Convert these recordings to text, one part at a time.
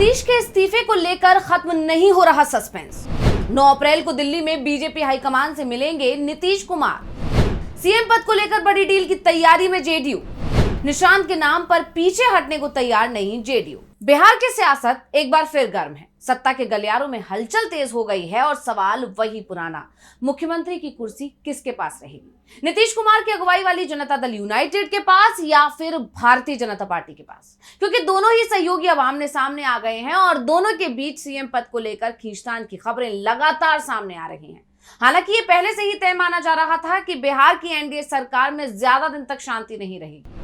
नीतीश के इस्तीफे को लेकर खत्म नहीं हो रहा सस्पेंस। 9 अप्रैल को दिल्ली में बीजेपी हाईकमान से मिलेंगे नीतीश कुमार। सीएम पद को लेकर बड़ी डील की तैयारी में जेडीयू। निशांत के नाम पर पीछे हटने को तैयार नहीं जेडीयू। बिहार की सियासत एक बार फिर गर्म है। सत्ता के गलियारों में हलचल तेज हो गई है और सवाल वही पुराना, मुख्यमंत्री की कुर्सी किसके पास रहेगी? नीतीश कुमार की अगुवाई वाली जनता दल यूनाइटेड के पास या फिर भारतीय जनता पार्टी के पास? क्योंकि दोनों ही सहयोगी अब आमने सामने आ गए हैं और दोनों के बीच सीएम पद को लेकर खींचतान की खबरें लगातार सामने आ रही हैं। हालांकि ये पहले से ही तय माना जा रहा था कि बिहार की एनडीए सरकार में ज्यादा दिन तक शांति नहीं रहेगी।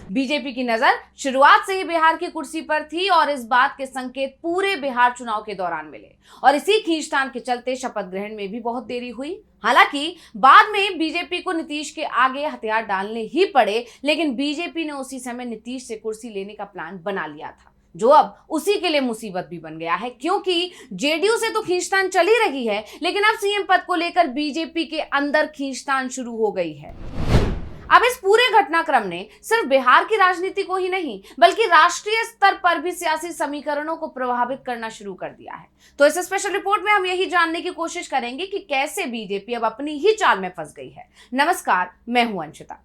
बीजेपी की नजर शुरुआत से ही बिहार की कुर्सी पर थी और इस बात के संकेत पूरे बिहार चुनाव के दौरान मिले और इसी खींचतान के चलते शपथ ग्रहण में भी बहुत देरी हुई। हालांकि बाद में बीजेपी को नीतीश के आगे हथियार डालने ही पड़े, लेकिन बीजेपी ने उसी समय नीतीश से कुर्सी लेने का प्लान बना लिया था, जो अब उसी के लिए मुसीबत भी बन गया है। क्योंकि जेडीयू से तो खींचतान चल ही रही है, लेकिन अब सीएम पद को लेकर बीजेपी के अंदर खींचतान शुरू हो गई है। अब इस पूरे घटनाक्रम ने सिर्फ बिहार की राजनीति को ही नहीं बल्कि राष्ट्रीय स्तर पर भी सियासी समीकरणों को प्रभावित करना शुरू कर दिया है। तो इस स्पेशल रिपोर्ट में हम यही जानने की कोशिश करेंगे कि कैसे बीजेपी अब अपनी ही चाल में फंस गई है। नमस्कार, मैं हूं अंशिता।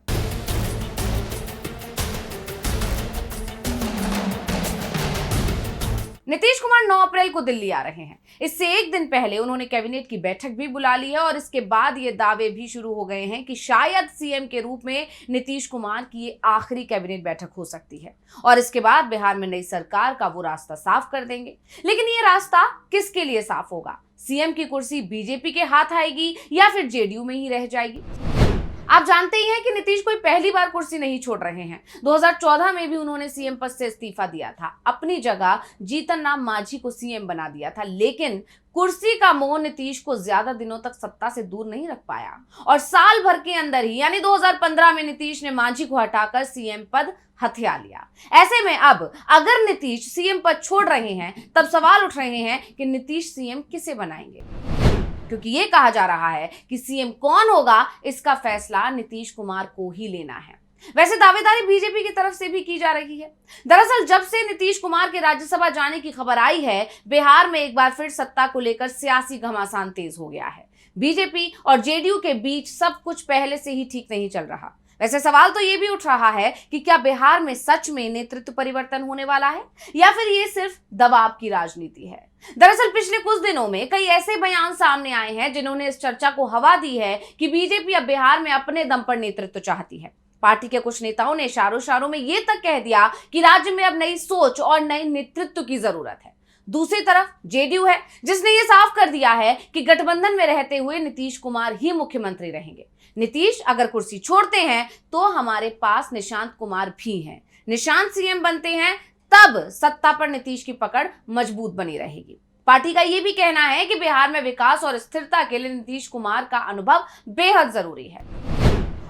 नीतीश कुमार 9 अप्रैल को दिल्ली आ रहे हैं। इससे एक दिन पहले उन्होंने कैबिनेट की बैठक भी बुला ली है और इसके बाद ये दावे भी शुरू हो गए हैं कि शायद सीएम के रूप में नीतीश कुमार की ये आखिरी कैबिनेट बैठक हो सकती है और इसके बाद बिहार में नई सरकार का वो रास्ता साफ कर देंगे। लेकिन ये रास्ता किसके लिए साफ होगा? सीएम की कुर्सी बीजेपी के हाथ आएगी या फिर जेडीयू में ही रह जाएगी? आप जानते ही हैं कि नीतीश कोई पहली बार कुर्सी नहीं छोड़ रहे हैं। 2014 में भी उन्होंने सीएम पद से इस्तीफा दिया था, अपनी जगह जीतन राम मांझी को सीएम बना दिया था, लेकिन कुर्सी का मोह नीतीश को ज्यादा दिनों तक सत्ता से दूर नहीं रख पाया और साल भर के अंदर ही यानी 2015 में नीतीश ने मांझी को हटाकर सीएम पद हथिया लिया। ऐसे में अब अगर नीतीश सीएम पद छोड़ रहे हैं तब सवाल उठ रहे हैं कि नीतीश सीएम किसे बनाएंगे, क्योंकि ये कहा जा रहा है कि सीएम कौन होगा इसका फैसला नीतीश कुमार को ही लेना है। वैसे दावेदारी बीजेपी की तरफ से भी की जा रही है। दरअसल जब से नीतीश कुमार के राज्यसभा जाने की खबर आई है, बिहार में एक बार फिर सत्ता को लेकर सियासी घमासान तेज हो गया है। बीजेपी और जेडीयू के बीच सब कुछ पहले से ही ठीक नहीं चल रहा। वैसे सवाल तो ये भी उठ रहा है कि क्या बिहार में सच में नेतृत्व परिवर्तन होने वाला है या फिर ये सिर्फ दबाव की राजनीति है? दरअसल पिछले कुछ दिनों में कई ऐसे बयान सामने आए हैं जिन्होंने इस चर्चा को हवा दी है कि बीजेपी अब बिहार में अपने दम पर नेतृत्व चाहती है। पार्टी के कुछ नेताओं ने इशारों में ये तक कह दिया कि राज्य में अब नई सोच और नए नेतृत्व की जरूरत है। दूसरी तरफ जेडीयू है जिसने ये साफ कर दिया है कि गठबंधन में रहते हुए नीतीश कुमार ही मुख्यमंत्री रहेंगे। नीतीश अगर कुर्सी छोड़ते हैं तो हमारे पास निशांत कुमार भी हैं। निशांत सीएम बनते हैं तब सत्ता पर नीतीश की पकड़ मजबूत बनी रहेगी। पार्टी का यह भी कहना है कि बिहार में विकास और स्थिरता के लिए नीतीश कुमार का अनुभव बेहद जरूरी है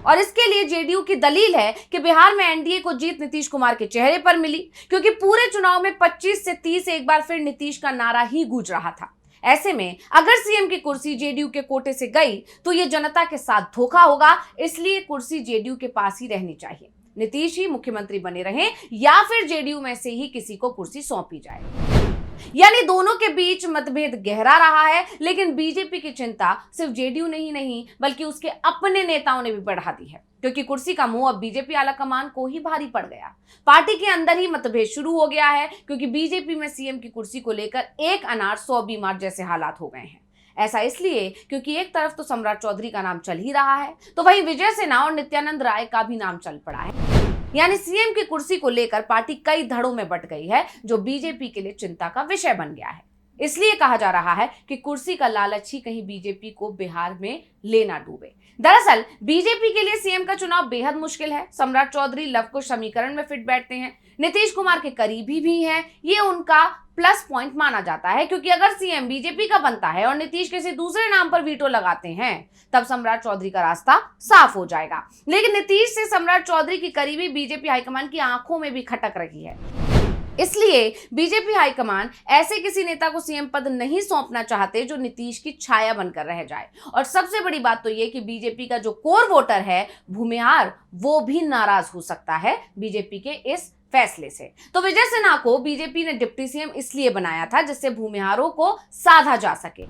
और इसके लिए जेडीयू की दलील है कि बिहार में एनडीए को जीत नीतीश कुमार के चेहरे पर मिली, क्योंकि पूरे चुनाव में 25 से 30 एक बार फिर नीतीश का नारा ही गूंज रहा था। ऐसे में अगर सीएम की कुर्सी जेडीयू के कोटे से गई तो ये जनता के साथ धोखा होगा, इसलिए कुर्सी जेडीयू के पास ही रहनी चाहिए। नीतीश ही मुख्यमंत्री बने रहें या फिर जेडीयू में से ही किसी को कुर्सी सौंपी जाए। यानी दोनों के बीच मतभेद गहरा रहा है, लेकिन बीजेपी की चिंता सिर्फ जेडीयू ने ही नहीं बल्कि उसके अपने नेताओं ने भी बढ़ा दी है, क्योंकि कुर्सी का मुंह अब बीजेपी आलाकमान को ही भारी पड़ गया। पार्टी के अंदर ही मतभेद शुरू हो गया है, क्योंकि बीजेपी में सीएम की कुर्सी को लेकर एक अनार 100 बीमार जैसे हालात हो गए हैं। ऐसा इसलिए क्योंकि एक तरफ तो सम्राट चौधरी का नाम चल ही रहा है, तो वहीं विजय सिन्हा और नित्यानंद राय का भी नाम चल पड़ा है। यानी सीएम की कुर्सी को लेकर पार्टी कई धड़ों में बंट गई है, जो बीजेपी के लिए चिंता का विषय बन गया है। इसलिए कहा जा रहा है कि कुर्सी का लालच ही कहीं बीजेपी को बिहार में लेना डूबे। दरअसल बीजेपी के लिए सीएम का चुनाव बेहद मुश्किल है। सम्राट चौधरी लवकुश समीकरण में फिट बैठते हैं, नीतीश कुमार के करीबी भी हैं, ये उनका प्लस पॉइंट माना जाता है, क्योंकि अगर सीएम बीजेपी का बनता है और नीतीश किसी दूसरे नाम पर वीटो लगाते हैं तब सम्राट चौधरी का रास्ता साफ हो जाएगा। लेकिन नीतीश से सम्राट चौधरी की करीबी बीजेपी हाईकमान की आंखों में भी खटक रही है। इसलिए बीजेपी हाईकमान ऐसे किसी नेता को सीएम पद नहीं सौंपना चाहते जो नीतीश की छाया बनकर रह जाए। और सबसे बड़ी बात तो ये कि बीजेपी का जो कोर वोटर है भूमिहार, वो भी नाराज हो सकता है बीजेपी के इस फैसले से। तो विजय सिन्हा को बीजेपी ने डिप्टी सीएम इसलिए बनाया था जिससे भूमिहारों को साधा जा सके।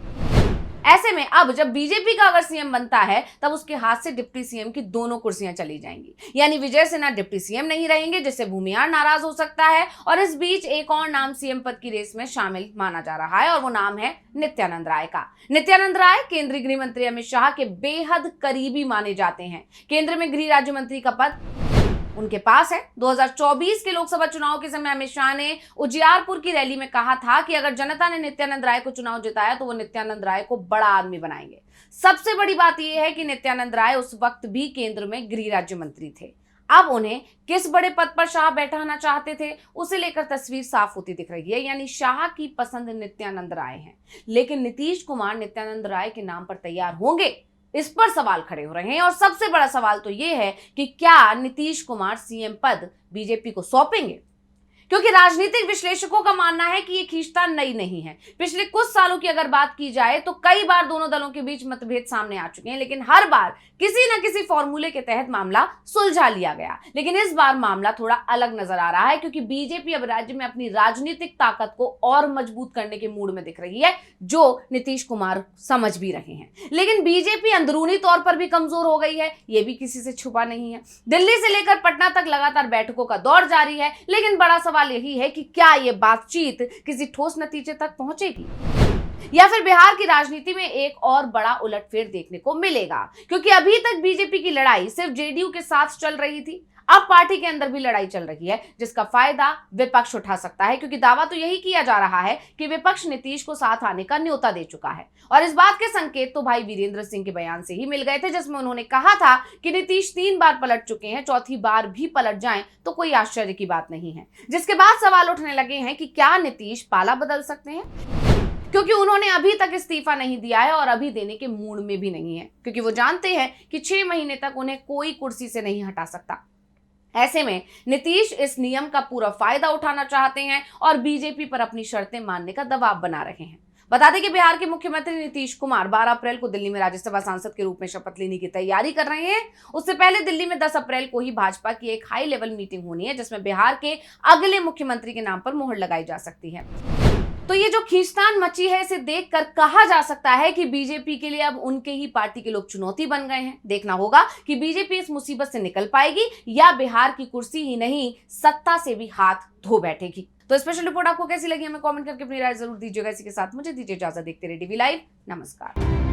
ऐसे में अब जब बीजेपी का अगर सीएम बनता है तब उसके हाथ से डिप्टी सीएम की दोनों कुर्सियां चली जाएंगी, यानी विजय सिन्हा डिप्टी सीएम नहीं रहेंगे, जिससे भूमिहार नाराज हो सकता है। और इस बीच एक और नाम सीएम पद की रेस में शामिल माना जा रहा है और वो नाम है नित्यानंद राय का। नित्यानंद राय केंद्रीय गृह मंत्री अमित शाह के बेहद करीबी माने जाते हैं। केंद्र में गृह राज्य मंत्री का पद उनके पास है। 2024 के लोकसभा चुनाव के समय अमित शाह ने उजियारपुर की रैली में कहा था कि अगर जनता ने नित्यानंद राय को चुनाव जिताया तो वो नित्यानंद राय को बड़ा आदमी बनाएंगे। सबसे बड़ी बात यह है कि नित्यानंद राय उस वक्त भी केंद्र में गृह राज्य मंत्री थे। अब उन्हें किस बड़े पद पर शाह बैठाना चाहते थे उसे लेकर तस्वीर साफ होती दिख रही है, यानी शाह की पसंद नित्यानंद राय है। लेकिन नीतीश कुमार नित्यानंद राय के नाम पर तैयार होंगे, इस पर सवाल खड़े हो रहे हैं। और सबसे बड़ा सवाल तो यह है कि क्या नीतीश कुमार सीएम पद बीजेपी को सौंपेंगे, क्योंकि राजनीतिक विश्लेषकों का मानना है कि ये खींचतान नई नहीं है। पिछले कुछ सालों की अगर बात की जाए तो कई बार दोनों दलों के बीच मतभेद सामने आ चुके हैं, लेकिन हर बार किसी न किसी फॉर्मूले के तहत मामला सुलझा लिया गया। लेकिन इस बार मामला थोड़ा अलग नजर आ रहा है, क्योंकि बीजेपी अब राज्य में अपनी राजनीतिक ताकत को और मजबूत करने के मूड में दिख रही है, जो नीतीश कुमार समझ भी रहे हैं। लेकिन बीजेपी अंदरूनी तौर पर भी कमजोर हो गई है, यह भी किसी से छुपा नहीं है। दिल्ली से लेकर पटना तक लगातार बैठकों का दौर जारी है, लेकिन बड़ा सवाल यही है कि क्या यह बातचीत किसी ठोस नतीजे तक पहुंचेगी या फिर बिहार की राजनीति में एक और बड़ा उलटफेर देखने को मिलेगा। क्योंकि अभी तक बीजेपी की लड़ाई सिर्फ जेडीयू के साथ चल रही थी, अब पार्टी के अंदर भी लड़ाई चल रही है, जिसका फायदा विपक्ष उठा सकता है। क्योंकि दावा तो यही किया जा रहा है कि विपक्ष नीतीश को साथ आने का न्योता दे चुका है। और इस बात के संकेत तो भाई वीरेंद्र सिंह के बयान से ही मिल गए थे, जिसमें उन्होंने कहा था कि नीतीश 3 बार पलट चुके हैं, चौथी बार भी पलट जाएं तो कोई आश्चर्य की बात नहीं है। जिसके बाद सवाल उठने लगे हैं कि क्या नीतीश पाला बदल सकते हैं, क्योंकि उन्होंने अभी तक इस्तीफा नहीं दिया है और अभी देने के मूड में भी नहीं है, क्योंकि वो जानते हैं कि 6 महीने तक उन्हें कोई कुर्सी से नहीं हटा सकता। ऐसे में नीतीश इस नियम का पूरा फायदा उठाना चाहते हैं और बीजेपी पर अपनी शर्तें मानने का दबाव बना रहे हैं। बता दें कि बिहार के मुख्यमंत्री नीतीश कुमार 12 अप्रैल को दिल्ली में राज्यसभा सांसद के रूप में शपथ लेने की तैयारी कर रहे हैं। उससे पहले दिल्ली में 10 अप्रैल को ही भाजपा की एक हाई लेवल मीटिंग होनी है, जिसमें बिहार के अगले मुख्यमंत्री के नाम पर मुहर लगाई जा सकती है। तो ये जो खींचतान मची है, इसे देखकर कहा जा सकता है कि बीजेपी के लिए अब उनके ही पार्टी के लोग चुनौती बन गए हैं। देखना होगा कि बीजेपी इस मुसीबत से निकल पाएगी या बिहार की कुर्सी ही नहीं, सत्ता से भी हाथ धो बैठेगी। तो स्पेशल रिपोर्ट आपको कैसी लगी हमें कमेंट करके अपनी राय जरूर दीजिएगा। इसी के साथ मुझे दीजिए इजाजत। देखते रहिए टीवी लाइव। नमस्कार।